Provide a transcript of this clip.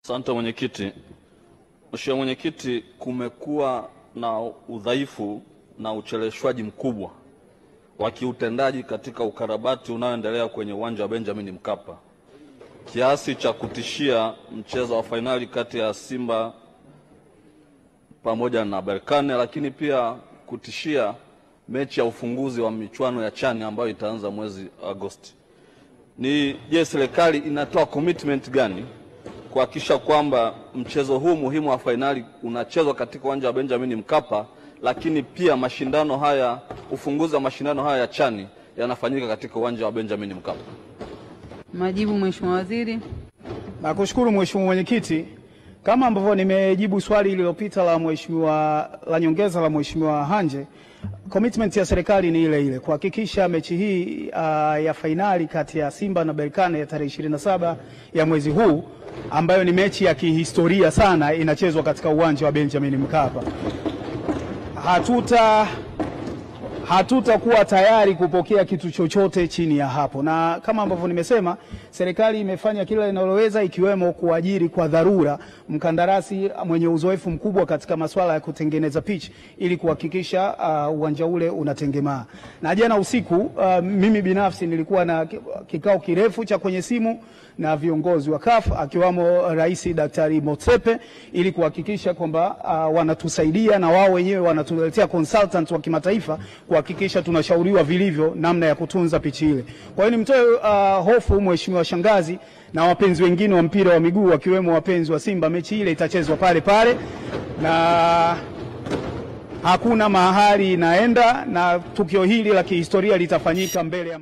Asante mwenyekiti. Mheshimiwa Mwenyekiti, kumekuwa na udhaifu na ucheleweshwaji mkubwa wa kiutendaji katika ukarabati unaoendelea kwenye uwanja wa Benjamin Mkapa, kiasi cha kutishia mchezo wa fainali kati ya Simba pamoja na Berkane, lakini pia kutishia mechi ya ufunguzi wa michuano ya CHAN ambayo itaanza mwezi Agosti. Je, serikali inatoa commitment gani kuhakikisha kwamba mchezo huu muhimu wa fainali unachezwa katika uwanja wa Benjamin Mkapa, lakini pia mashindano haya, ufunguzi wa mashindano haya ya CHAN yanafanyika katika uwanja wa Benjamin Mkapa? Majibu, Mheshimiwa Waziri. Nakushukuru Mheshimiwa Mwenyekiti. Kama ambavyo nimejibu swali lililopita la nyongeza la Mheshimiwa Hanje, commitment ya serikali ni ile ile, kuhakikisha mechi hii ya fainali kati ya Simba na Berkane ya tarehe 27 ya mwezi huu, ambayo ni mechi ya kihistoria sana, inachezwa katika uwanja wa Benjamin Mkapa. Hatutakuwa tayari kupokea kitu chochote chini ya hapo, na kama ambavyo nimesema, serikali imefanya kila inaloweza, ikiwemo kuajiri kwa dharura mkandarasi mwenye uzoefu mkubwa katika masuala ya kutengeneza pitch ili kuhakikisha uwanja ule unatengemaa. Na jana usiku mimi binafsi nilikuwa na kikao kirefu cha kwenye simu na viongozi wa CAF akiwamo Rais Daktari Motsepe ili kuhakikisha kwamba wanatusaidia na wao wenyewe wanatuletea consultant wa kimataifa kuhakikisha tunashauriwa vilivyo namna ya kutunza pichi ile. Kwa hiyo nimtoe hofu Mheshimiwa Shangazi na wapenzi wengine wa mpira wa miguu wakiwemo wapenzi wa Simba, mechi ile itachezwa pale pale na hakuna mahali inaenda, na tukio hili la kihistoria litafanyika mbele ya